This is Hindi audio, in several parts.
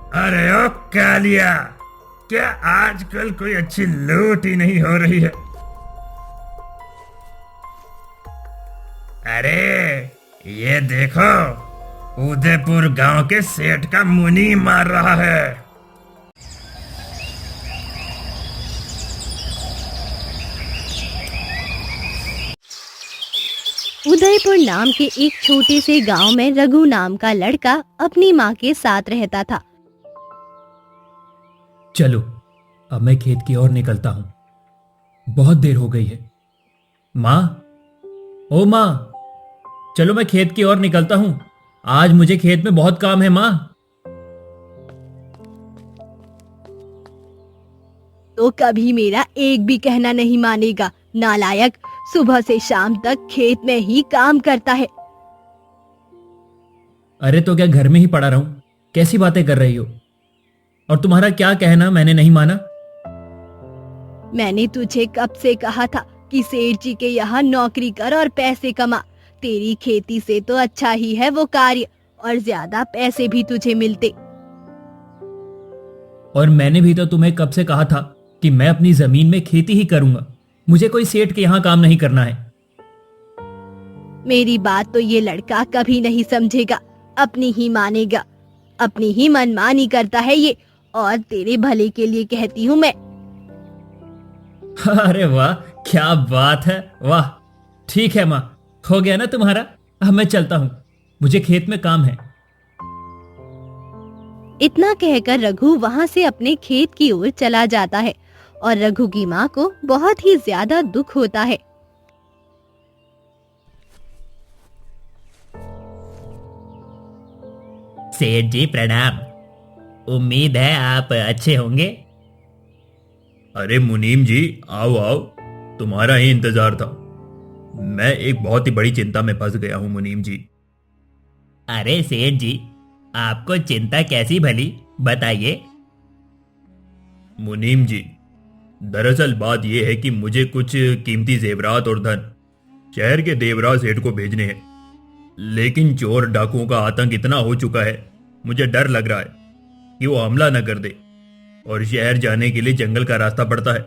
अरे ओ कालिया, क्या आजकल कोई अच्छी लूट ही नहीं हो रही है? अरे ये देखो, उदयपुर गांव के सेठ का मुनी मार रहा है। उदयपुर नाम के एक छोटे से गांव में रघु नाम का लड़का अपनी माँ के साथ रहता था। चलो, अब मैं खेत की ओर निकलता हूं। बहुत देर हो गई है। माँ, ओ माँ, चलो मैं खेत की ओर निकलता हूं। आज मुझे खेत में बहुत काम है माँ। तो कभी मेरा एक भी कहना नहीं मानेगा, नालायक। सुबह से शाम तक खेत में ही काम करता है। अरे तो क्या घर में ही पड़ा रहूं? कैसी बातें कर रही हो? और तुम्हारा क्या कहना मैंने नहीं माना? मैंने तुझे कब से कहा था कि सेठ जी के यहाँ नौकरी कर और पैसे कमा। तेरी खेती से तो अच्छा ही है वो कार्य, और ज्यादा पैसे भी तुझे मिलते। और मैंने भी तो तुम्हें कब से कहा था कि मैं अपनी जमीन में खेती ही करूंगा। मुझे कोई सेठ के यहाँ काम नहीं करना है। मेरी बात तो ये लड़का कभी नहीं समझेगा, अपनी ही मानेगा। अपनी ही मनमानी करता है ये, और तेरे भले के लिए कहती हूँ मैं। अरे वाह, क्या बात है, वाह। ठीक है माँ, हो गया ना तुम्हारा। अब मैं चलता हूँ, मुझे खेत में काम है। इतना कहकर रघु वहाँ से अपने खेत की ओर चला जाता है, और रघु की माँ को बहुत ही ज्यादा दुख होता है। सेठ जी प्रणाम। उम्मीद है आप अच्छे होंगे। अरे मुनीम जी, आओ आओ, तुम्हारा ही इंतजार था। मैं एक बहुत ही बड़ी चिंता में फंस गया हूँ मुनीम जी। अरे सेठ जी, आपको चिंता कैसी भली, बताइए। मुनीम जी, दरअसल बात यह है कि मुझे कुछ कीमती जेवरात और धन शहर के देवराज सेठ को भेजने हैं। लेकिन चोर डाकुओं का आतंक इतना हो चुका है, मुझे डर लग रहा है कि वो हमला न कर दे। और शहर जाने के लिए जंगल का रास्ता पड़ता है,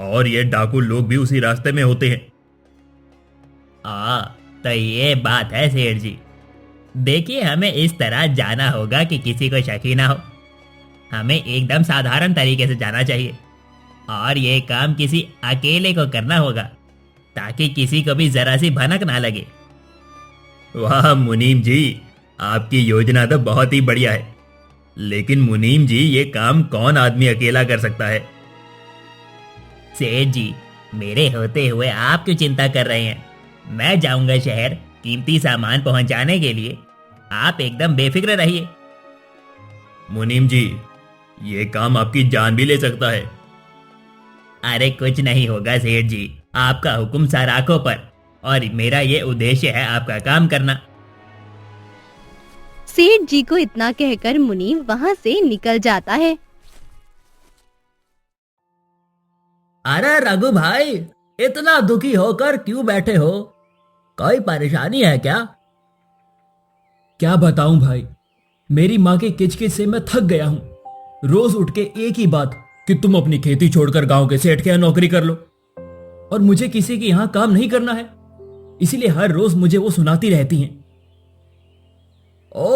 और ये डाकू लोग भी उसी रास्ते में होते हैं। तो ये बात है सेठ जी। देखिए, हमें इस तरह जाना होगा कि किसी को शक ही ना हो। हमें एकदम साधारण तरीके से जाना चाहिए, और ये काम किसी अकेले को करना होगा, ताकि किसी को भी जरा सी भनक ना लगे। वाह मुनीम जी, आपकी योजना तो बहुत ही बढ़िया है। लेकिन मुनीम जी, ये काम कौन आदमी अकेला कर सकता है? सेठ जी, मेरे होते हुए आप क्यों चिंता कर रहे हैं? मैं जाऊंगा शहर कीमती सामान पहुंचाने के लिए। आप एकदम बेफिक्र रहिए। मुनीम जी, ये काम आपकी जान भी ले सकता है। अरे कुछ नहीं होगा सेठ जी, आपका हुक्म सर आंखों पर, और मेरा ये उद्देश्य है आपका काम करना। सेठ जी को इतना कहकर मुनि वहाँ से निकल जाता है। अरे रघु भाई, इतना दुखी होकर क्यों बैठे हो? कोई परेशानी है क्या? क्या बताऊं भाई, मेरी माँ के किचकिच से मैं थक गया हूं। रोज उठ के एक ही बात कि तुम अपनी खेती छोड़कर गांव के सेठ के यहाँ नौकरी कर लो, और मुझे किसी के यहाँ काम नहीं करना है। इसीलिए हर रोज मुझे वो सुनाती रहती हैं। ओ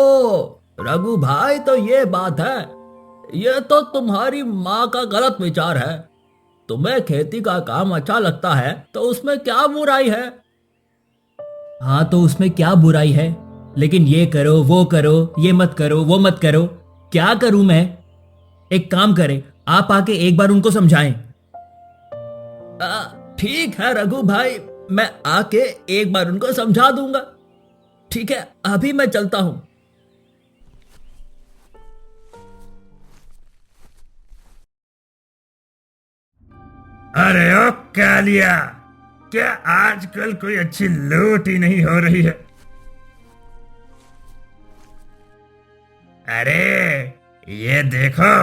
रघु भाई, तो ये बात है। ये तो तुम्हारी माँ का गलत विचार है। तुम्हें खेती का काम अच्छा लगता है तो उसमें क्या बुराई है? हाँ, तो उसमें क्या बुराई है? लेकिन ये करो, वो करो, ये मत करो, वो मत करो। क्या करूं मैं? एक काम करें, आप आके एक बार उनको समझाएं। ठीक है रघु भाई, मैं आके एक बार उनको समझा दूंगा। ठीक है, अभी मैं चलता हूं। अरे ओ कालिया, क्या आजकल कोई अच्छी लूट ही नहीं हो रही है? अरे ये देखो,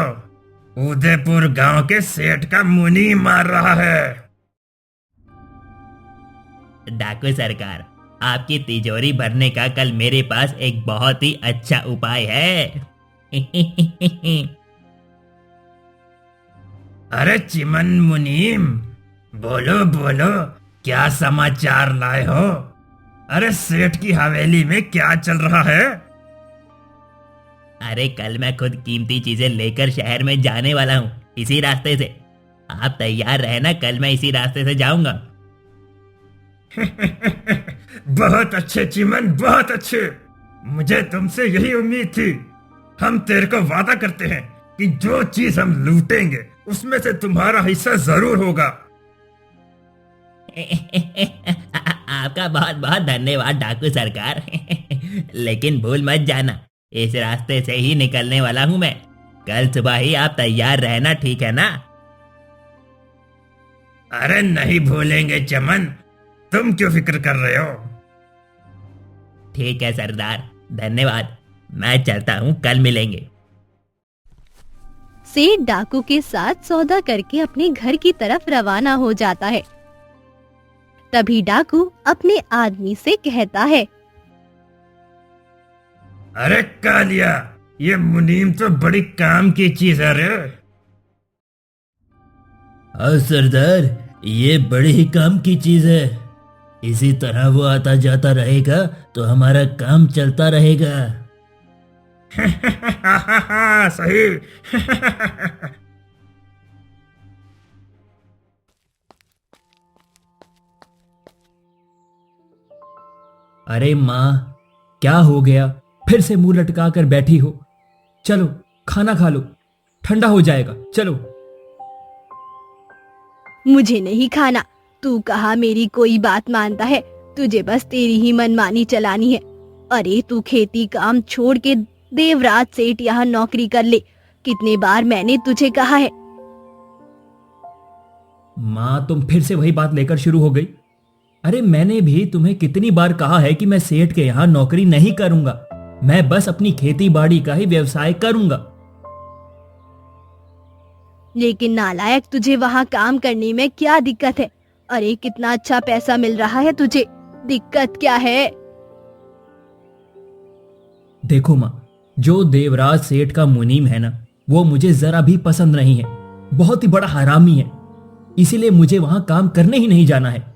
उदयपुर गांव के सेठ का मुनी मार रहा है। डाकू सरकार, आपकी तिजोरी भरने का कल मेरे पास एक बहुत ही अच्छा उपाय है। अरे चिमन मुनीम, बोलो बोलो, क्या समाचार लाए हो? अरे सेठ की हवेली में क्या चल रहा है? अरे कल मैं खुद कीमती चीजें लेकर शहर में जाने वाला हूँ, इसी रास्ते से। आप तैयार रहना, कल मैं इसी रास्ते से जाऊंगा। बहुत अच्छे चिमन, बहुत अच्छे। मुझे तुमसे यही उम्मीद थी। हम तेरे को वादा करते हैं कि जो चीज हम लूटेंगे उसमें से तुम्हारा हिस्सा जरूर होगा। आपका बहुत बहुत धन्यवाद डाकू सरकार। लेकिन भूल मत जाना, इस रास्ते से ही निकलने वाला हूँ मैं। कल सुबह ही आप तैयार रहना, ठीक है ना? अरे नहीं भूलेंगे चमन, तुम क्यों फिक्र कर रहे हो? ठीक है सरदार, धन्यवाद। मैं चलता हूँ, कल मिलेंगे। सेठ डाकू के साथ सौदा करके अपने घर की तरफ रवाना हो जाता है। तभी डाकू अपने आदमी से कहता है, अरे कालिया, ये मुनीम तो बड़ी काम की चीज है रे। हाँ सरदार, ये बड़े ही काम की चीज है। इसी तरह वो आता जाता रहेगा तो हमारा काम चलता रहेगा। सही। अरे माँ, क्या हो गया? फिर से मुंह लटका कर बैठी हो। चलो खाना खा लो, ठंडा हो जाएगा। चलो। मुझे नहीं खाना। तू कहा मेरी कोई बात मानता है? तुझे बस तेरी ही मनमानी चलानी है। अरे तू खेती काम छोड़ के देवराज सेठ यहाँ नौकरी कर ले। कितने बार मैंने तुझे कहा है। माँ, तुम फिर से वही बात लेकर शुरू हो गई। अरे मैंने भी तुम्हें कितनी बार कहा है कि मैं सेठ के यहाँ नौकरी नहीं करूंगा। मैं बस अपनी खेती बाड़ी का ही व्यवसाय करूंगा। लेकिन नालायक, तुझे वहाँ काम करने में क्या दिक्कत है? अरे कितना अच्छा पैसा मिल रहा है तुझे, दिक्कत क्या है? देखो माँ, जो देवराज सेठ का मुनीम है ना, वो मुझे जरा भी पसंद नहीं है। बहुत ही बड़ा हरामी है। इसीलिए मुझे वहां काम करने ही नहीं जाना है।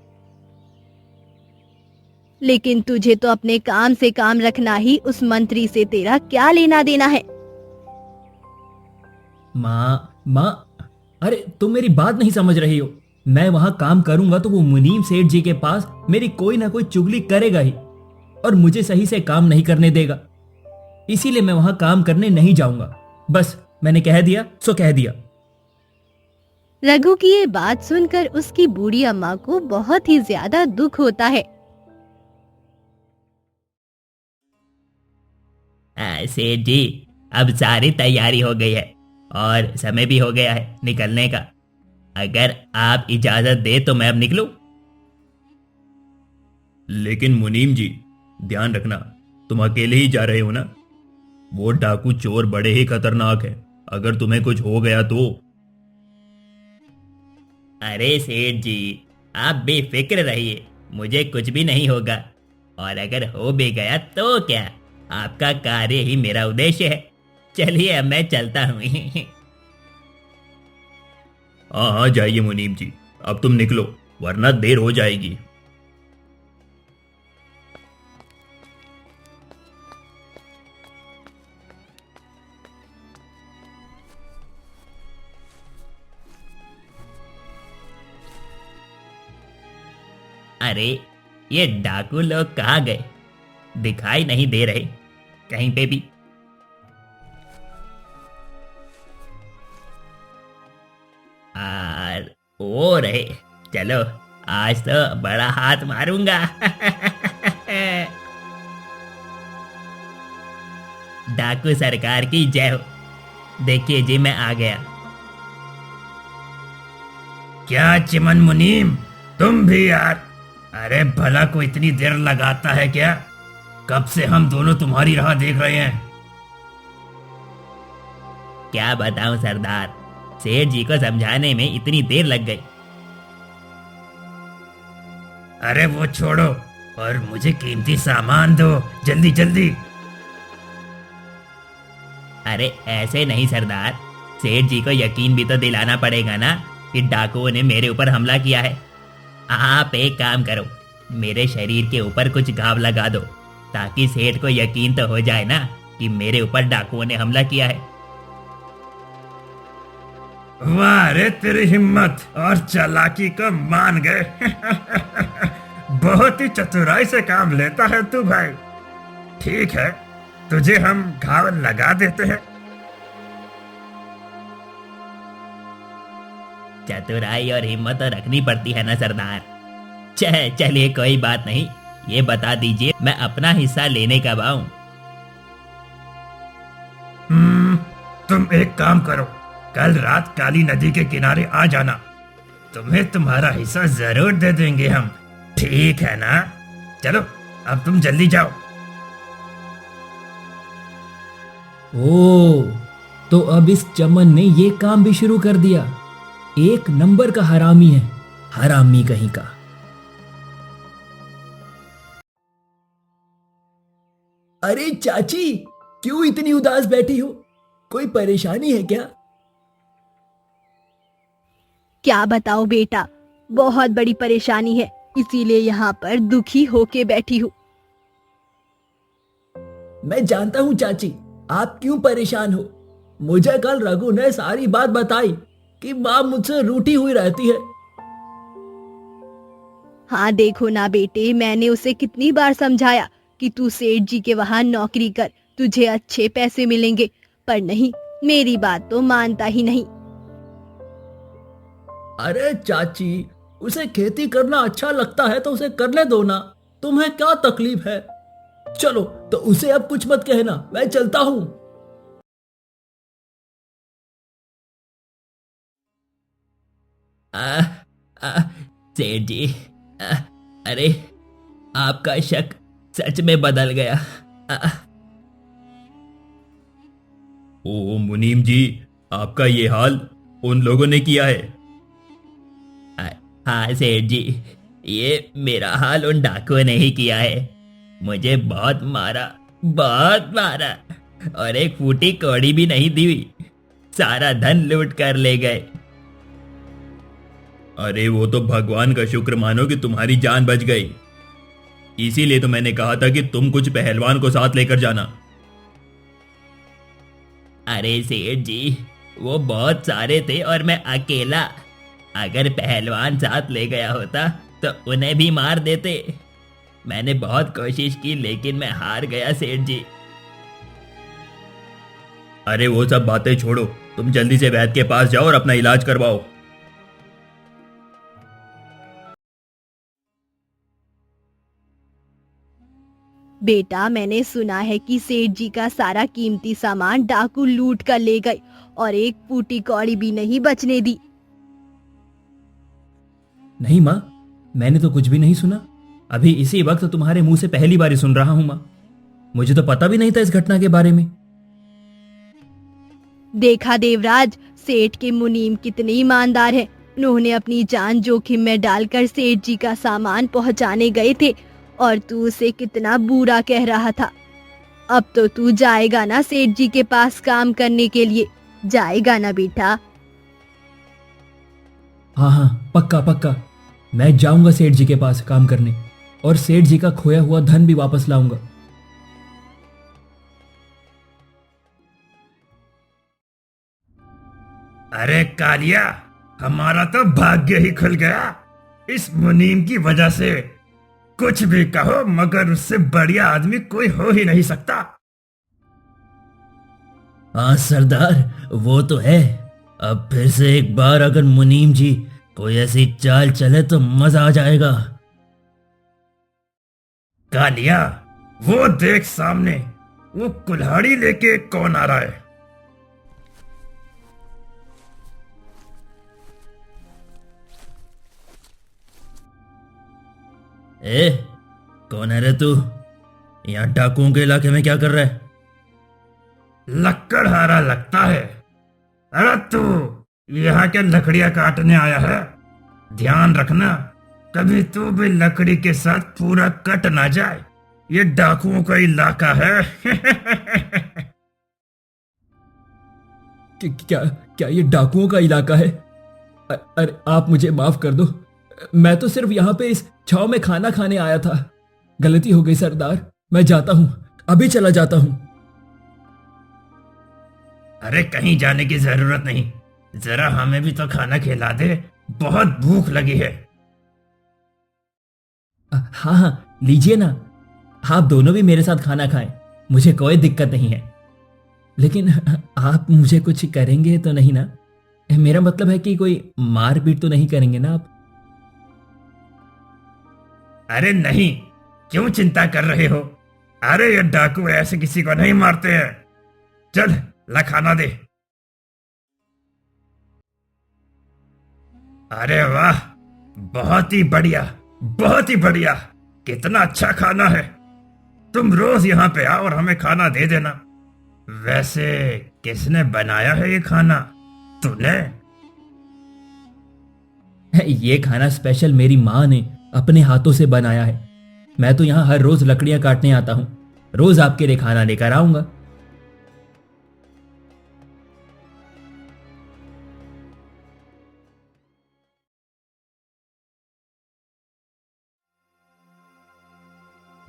लेकिन तुझे तो अपने काम से काम रखना ही उस मंत्री से तेरा क्या लेना देना है? माँ, अरे तुम मेरी बात नहीं समझ रही हो। मैं वहां काम करूंगा तो वो मुनीम सेठ जी के पास मेरी कोई ना कोई चुगली करेगा ही और मुझे सही से काम नहीं करने देगा। इसीलिए मैं वहां काम करने नहीं जाऊंगा। बस मैंने कह दिया सो कह दिया। रघु की ये बात सुनकर उसकी बूढ़ी अम्मा को बहुत ही ज्यादा दुख होता है। सेठ जी, अब सारी तैयारी हो गई है और समय भी हो गया है निकलने का। अगर आप इजाजत दे तो मैं अब निकलूं। लेकिन मुनीम जी, ध्यान रखना, तुम अकेले ही जा रहे हो ना? वो डाकू चोर बड़े ही खतरनाक है। अगर तुम्हें कुछ हो गया तो? अरे सेठ जी, आप बेफिक्र रहिए, मुझे कुछ भी नहीं होगा। और अगर हो भी गया तो क्या, आपका कार्य ही मेरा उद्देश्य है। चलिए अब मैं चलता हूँ। हाँ हाँ, जाइए मुनीम जी, अब तुम निकलो वरना देर हो जाएगी। अरे ये डाकू लोग कहाँ गए? दिखाई नहीं दे रहे कहीं पे भी। ओ रहे, चलो आज तो बड़ा हाथ मारूंगा। डाकू सरकार की जय हो। देखिए जी, मैं आ गया। क्या चिमन मुनीम, तुम भी यार? अरे भला को इतनी देर लगाता है क्या? कब से हम दोनों तुम्हारी राह देख रहे हैं। क्या बताऊं सरदार, सेठ जी को समझाने में इतनी देर लग गई। अरे वो छोड़ो और मुझे कीमती सामान दो, जल्दी जल्दी। अरे ऐसे नहीं सरदार, सेठ जी को यकीन भी तो दिलाना पड़ेगा ना कि डाकुओं ने मेरे ऊपर हमला किया है। आप एक काम करो, मेरे शरीर के ऊपर कुछ घाव लगा दो ताकि सेठ को यकीन तो हो जाए ना कि मेरे ऊपर डाकुओं ने हमला किया है। वाह रे तेरी हिम्मत और चालाकी को मान गए। बहुत ही चतुराई से काम लेता है तू भाई। ठीक है, तुझे हम घाव लगा देते हैं। चतुराई और हिम्मत तो रखनी पड़ती है ना सरदार। चलिए कोई बात नहीं, ये बता दीजिए मैं अपना हिस्सा लेने कब आऊं? तुम एक काम करो, कल रात काली नदी के किनारे आ जाना। तुम्हें तुम्हारा हिस्सा जरूर दे देंगे हम, ठीक है ना? चलो अब तुम जल्दी जाओ। ओ, तो अब इस चमन ने ये काम भी शुरू कर दिया। एक नंबर का हरामी है, हरामी कहीं का। अरे चाची, क्यों इतनी उदास बैठी हो? कोई परेशानी है क्या? क्या बताओ बेटा, बहुत बड़ी परेशानी है, इसीलिए यहाँ पर दुखी होके बैठी हूँ। मैं जानता हूँ चाची, आप क्यों परेशान हो। मुझे कल रघु ने सारी बात बताई कि माँ मुझसे रूठी हुई रहती है। हाँ देखो ना बेटे, मैंने उसे कितनी बार समझाया कि तू सेठ जी के वहाँ नौकरी कर, तुझे अच्छे पैसे मिलेंगे, पर नहीं, मेरी बात तो मानता ही नहीं। अरे चाची, उसे खेती करना अच्छा लगता है तो उसे करने दो ना, तुम्हें क्या तकलीफ है। चलो तो उसे अब कुछ मत कहना, मैं चलता हूं। सेठ जी, अरे आपका शक सच में बदल गया। ओ मुनीम जी, आपका ये हाल उन लोगों ने किया है? हाँ सेठ जी, ये मेरा हाल उन डाकुओं ने ही किया है। मुझे बहुत मारा और एक फूटी कौड़ी भी नहीं दी हुई, सारा धन लूट कर ले गए। अरे वो तो भगवान का शुक्र मानो कि तुम्हारी जान बच गई। इसीलिए तो मैंने कहा था कि तुम कुछ पहलवान को साथ लेकर जाना। अरे सेठ जी, वो बहुत सारे थे और मैं अकेला। अगर पहलवान साथ ले गया होता तो उन्हें भी मार देते। मैंने बहुत कोशिश की लेकिन मैं हार गया सेठ जी। अरे वो सब बातें छोड़ो, तुम जल्दी से वैद्य के पास जाओ और अपना इलाज करवाओ। बेटा, मैंने सुना है कि सेठ जी का सारा कीमती सामान डाकू लूट कर ले गए और एक फूटी कौड़ी भी नहीं बचने दी। नहीं माँ, मैंने तो कुछ भी नहीं सुना। अभी इसी वक्त तुम्हारे मुंह से पहली बार सुन रहा हूं माँ। मुझे तो पता भी नहीं था इस घटना के बारे में। देखा देवराज, सेठ के मुनीम कितने ईमानदार हैं। उन्होंने अपनी जान जोखिम में डालकर सेठ जी का सामान पहुंचाने गए थे और तू उसे कितना बुरा कह रहा था। अब तो तू जाएगा ना सेठ जी के पास काम करने के लिए, जाएगा ना बेटा? हाँ हाँ, पक्का पक्का, मैं जाऊंगा सेठ जी के पास काम करने और सेठ जी का खोया हुआ धन भी वापस लाऊंगा। अरे कालिया, हमारा तो भाग्य ही खुल गया इस मुनीम की वजह से। कुछ भी कहो मगर उससे बढ़िया आदमी कोई हो ही नहीं सकता। हाँ सरदार, वो तो है। अब फिर से एक बार अगर मुनीम जी कोई ऐसी चाल चले तो मजा आ जाएगा। कालिया, वो देख सामने, वो कुल्हाड़ी लेके कौन आ रहा है? ए, कौन है रे तू? यहाँ डाकुओं के इलाके में क्या कर रहा है? लक्कड़हारा लगता है। अरे तू यहाँ के लकड़ियां काटने आया है? ध्यान रखना, कभी तू भी लकड़ी के साथ पूरा कट ना जाए। ये डाकुओं का इलाका है। क्या क्या ये डाकुओं का इलाका है? अरे आप मुझे माफ कर दो, मैं तो सिर्फ यहाँ पे इस छाव में खाना खाने आया था। गलती हो गई सरदार, मैं जाता हूँ, अभी चला जाता हूँ। अरे कहीं जाने की जरूरत नहीं, जरा हमें भी तो खाना खिला दे, बहुत भूख लगी है। हाँ हाँ लीजिए ना, आप दोनों भी मेरे साथ खाना खाएं, मुझे कोई दिक्कत नहीं है। लेकिन आप मुझे कुछ करेंगे तो नहीं ना? मेरा मतलब है कि कोई मारपीट तो नहीं करेंगे ना आप? अरे नहीं, क्यों चिंता कर रहे हो? अरे ये डाकू ऐसे किसी को नहीं मारते हैं। चल ला खाना दे। अरे वाह, बहुत ही बढ़िया, बहुत ही बढ़िया, कितना अच्छा खाना है। तुम रोज यहाँ पे आओ और हमें खाना दे देना। वैसे किसने बनाया है ये खाना? तूने? ये खाना स्पेशल मेरी माँ ने अपने हाथों से बनाया है। मैं तो यहाँ हर रोज लकड़ियां काटने आता हूँ, रोज आपके लिए खाना लेकर आऊंगा।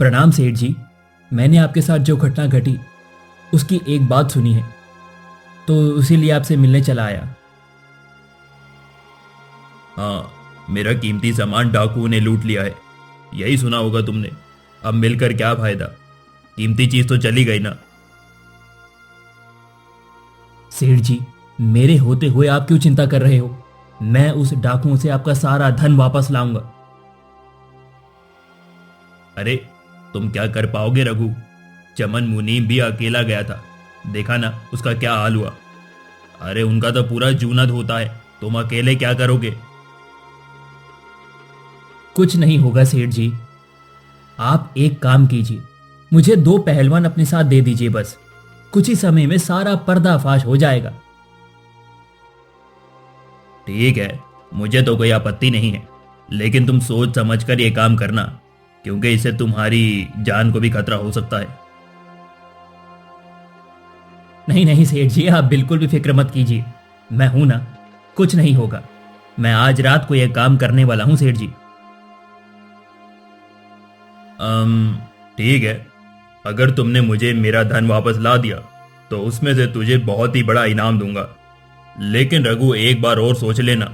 प्रणाम सेठ जी, मैंने आपके साथ जो घटना घटी उसकी एक बात सुनी है, तो इसीलिए आपसे मिलने चला आया। हाँ, मेरा कीमती सामान डाकुओं ने लूट लिया है, यही सुना होगा तुमने। अब मिलकर क्या फायदा, कीमती चीज तो चली गई ना। सेठ जी, मेरे होते हुए आप क्यों चिंता कर रहे हो? मैं उस डाकुओं से आपका सारा धन वापस लाऊंगा। अरे तुम क्या कर पाओगे रघु? चमन मुनीम भी अकेला गया था, देखा ना उसका क्या हाल हुआ। अरे उनका तो पूरा जूनद होता है, तुम अकेले क्या करोगे? कुछ नहीं होगा सेठ जी, आप एक काम कीजिए, मुझे 2 पहलवान अपने साथ दे दीजिए, बस कुछ ही समय में सारा पर्दाफाश हो जाएगा। ठीक है, मुझे तो कोई आपत्ति नहीं है, लेकिन तुम सोच समझ कर ये काम करना, क्योंकि इससे तुम्हारी जान को भी खतरा हो सकता है। नहीं नहीं सेठ जी, आप बिल्कुल भी फिक्र मत कीजिए, मैं हूं ना, कुछ नहीं होगा। मैं आज रात को यह काम करने वाला हूं सेठ जी। ठीक है, अगर तुमने मुझे मेरा धन वापस ला दिया तो उसमें से तुझे बहुत ही बड़ा इनाम दूंगा। लेकिन रघु एक बार और सोच लेना।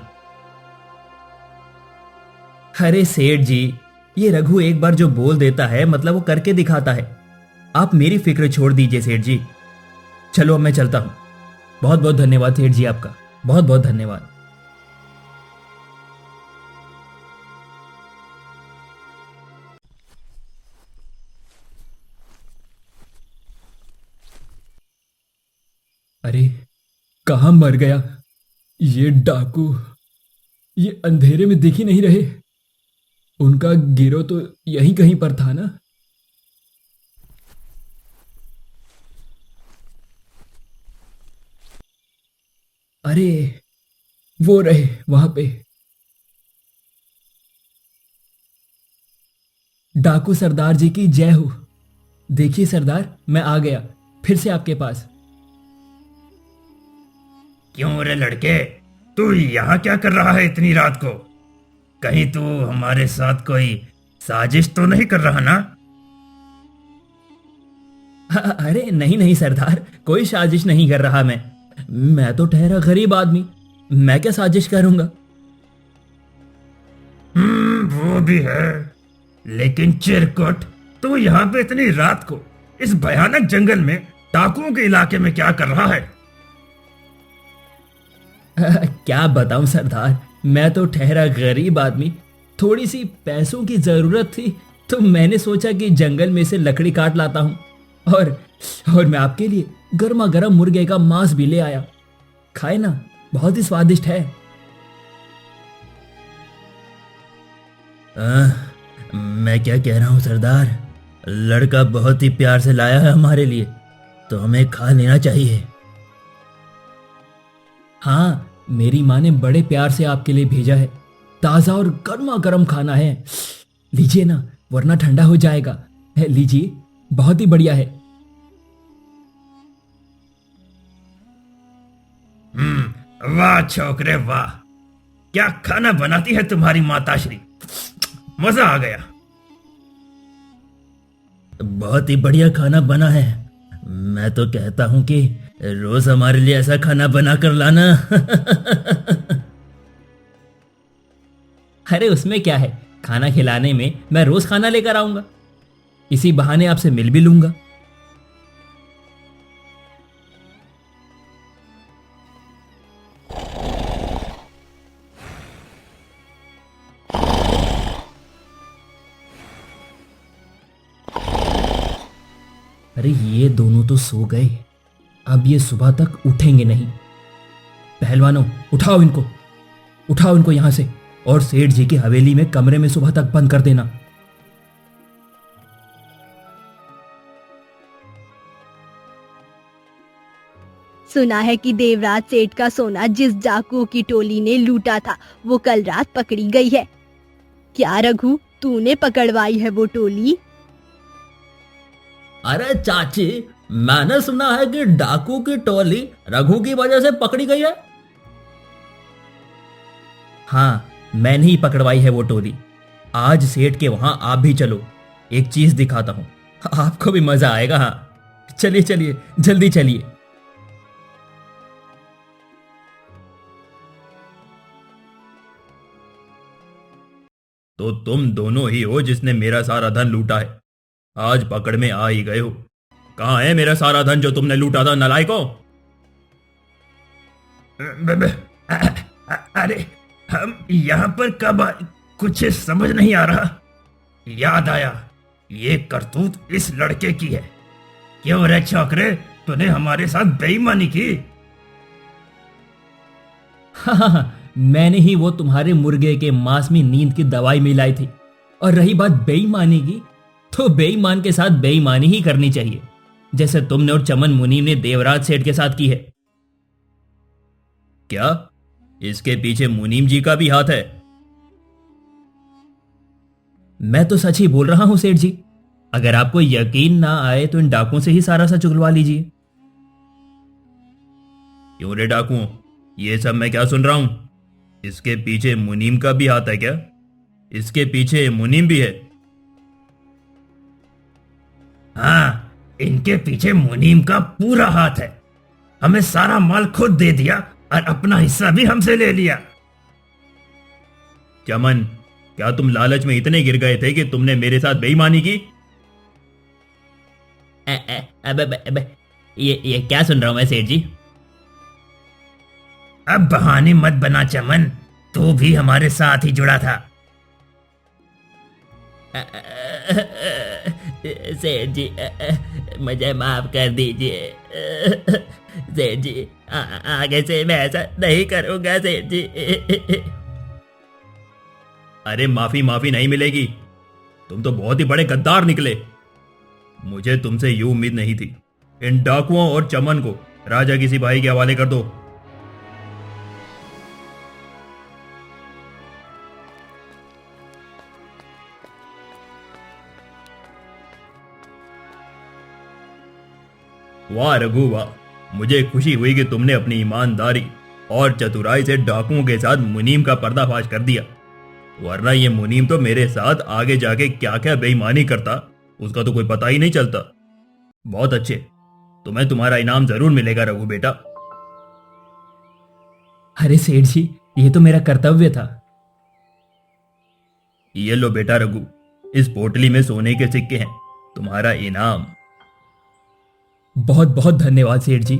अरे सेठ जी, ये रघु एक बार जो बोल देता है मतलब वो करके दिखाता है। आप मेरी फिक्र छोड़ दीजिए सेठ जी। चलो अब मैं चलता हूं। बहुत बहुत धन्यवाद सेठ जी, आपका बहुत बहुत धन्यवाद। अरे कहां मर गया ये डाकू? ये अंधेरे में दिख ही नहीं रहे। उनका गिरोह तो यहीं कहीं पर था ना? अरे वो रहे वहां पे। डाकू सरदार जी की जय हो। देखिए सरदार, मैं आ गया फिर से आपके पास। क्यों रे लड़के, तू यहाँ क्या कर रहा है इतनी रात को? कहीं तू हमारे साथ कोई साजिश तो नहीं कर रहा ना? अरे नहीं नहीं सरदार, कोई साजिश नहीं कर रहा मैं तो ठहरा गरीब आदमी, मैं क्या साजिश करूंगा? वो भी है, लेकिन चिरकुट, तू यहाँ पे इतनी रात को इस भयानक जंगल में डाकुओं के इलाके में क्या कर रहा है? क्या बताऊं सरदार, मैं तो ठहरा गरीब आदमी, थोड़ी सी पैसों की जरूरत थी तो मैंने सोचा कि जंगल में से लकड़ी काट लाता हूं और मैं आपके लिए गर्मा गर्म मुर्गे का मांस भी ले आया। खाए ना, बहुत ही स्वादिष्ट है। मैं क्या कह रहा हूँ सरदार, लड़का बहुत ही प्यार से लाया है हमारे लिए, तो हमें खा लेना चाहिए। हाँ, मेरी माँ ने बड़े प्यार से आपके लिए भेजा है, ताजा और गर्मा गर्म खाना है। लीजिए ना, वरना ठंडा हो जाएगा। लीजिए, बहुत ही बढ़िया है। वाह छोकरे वाह, क्या खाना बनाती है तुम्हारी माताश्री, मजा आ गया। बहुत ही बढ़िया खाना बना है। मैं तो कहता हूं कि रोज हमारे लिए ऐसा खाना बना कर लाना। अरे उसमें क्या है, खाना खिलाने में मैं रोज खाना लेकर आऊंगा, इसी बहाने आपसे मिल भी लूंगा। अरे ये दोनों तो सो गए, अब ये सुबह तक उठेंगे नहीं। पहलवानों उठाओ इनको यहां से, और सेठ जी की हवेली में कमरे में सुबह तक बंद कर देना। सुना है कि देवराज सेठ का सोना जिस डाकुओं की टोली ने लूटा था वो कल रात पकड़ी गई है। क्या रघु, तूने पकड़वाई है वो टोली? अरे चाची, मैंने सुना है कि डाकू की टोली रघु की वजह से पकड़ी गई है। हाँ, मैंने ही पकड़वाई है वो टोली। आज सेठ के वहां आप भी चलो, एक चीज दिखाता हूं, आपको भी मजा आएगा। हाँ चलिए चलिए, जल्दी चलिए। तो तुम दोनों ही हो जिसने मेरा सारा धन लूटा है, आज पकड़ में आ ही गए हो। कहाँ है मेरा सारा धन जो तुमने लूटा था, नालायकों? अरे हम यहाँ पर कब आए, कुछ समझ नहीं आ रहा। याद आया, ये करतूत इस लड़के की है। क्यों रे छोकरे, तूने हमारे साथ बेईमानी की? हाँ, मैंने ही वो तुम्हारे मुर्गे के मांस में नींद की दवाई मिलाई थी। और रही बात बेईमानी की, तो बेईमान के साथ बेईमानी ही करनी चाहिए, जैसे तुमने और चमन मुनीम ने देवराज सेठ के साथ की है। क्या इसके पीछे मुनीम जी का भी हाथ है? मैं तो सच ही बोल रहा हूं सेठ जी। अगर आपको यकीन ना आए तो इन डाकुओं से ही सारा सच उगलवा लीजिए। क्यों रे डाकुओं, ये सब मैं क्या सुन रहा हूं? इसके पीछे मुनीम का भी हाथ है क्या? इसके पीछे मुनीम भी है? हाँ, इनके पीछे मुनीम का पूरा हाथ है। हमें सारा माल खुद दे दिया और अपना हिस्सा भी हमसे ले लिया। चमन, क्या तुम लालच में इतने गिर गए थे कि तुमने मेरे साथ बेईमानी की? ये क्या सुन रहा हूं मैं सेठ जी? अब बहाने मत बना चमन, तू भी हमारे साथ ही जुड़ा था। सेठ जी, मुझे माफ कर दीजिए। सेठ जी, आगे से मैं ऐसा नहीं करूंगा सेठ जी। अरे माफी नहीं मिलेगी, तुम तो बहुत ही बड़े गद्दार निकले। मुझे तुमसे यूं उम्मीद नहीं थी। इन डाकुओं और चमन को राजा की सिपाही के हवाले कर दो। वाह रघु वाह, मुझे खुशी हुई कि तुमने अपनी ईमानदारी और चतुराई से डाकुओं के साथ मुनीम का पर्दाफाश कर दिया, वरना ये मुनीम तो मेरे साथ आगे जाके क्या क्या बेईमानी करता उसका तो कोई पता ही नहीं चलता। बहुत अच्छे, तुम्हें तुम्हारा इनाम जरूर मिलेगा रघु बेटा। अरे सेठ जी, ये तो मेरा कर्तव्य था। ये लो बेटा रघु, इस पोटली में सोने के सिक्के हैं, तुम्हारा इनाम। बहुत बहुत धन्यवाद सेठ जी,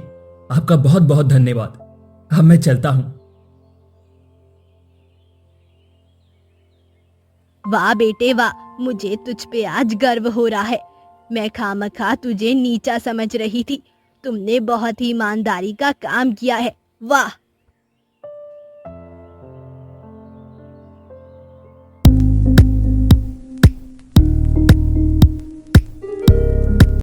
आपका बहुत बहुत धन्यवाद। अब मैं चलता हूं। वाह बेटे वाह, मुझे तुझ पे आज गर्व हो रहा है। मैं खामखा तुझे नीचा समझ रही थी, तुमने बहुत ही ईमानदारी का काम किया है। वाह।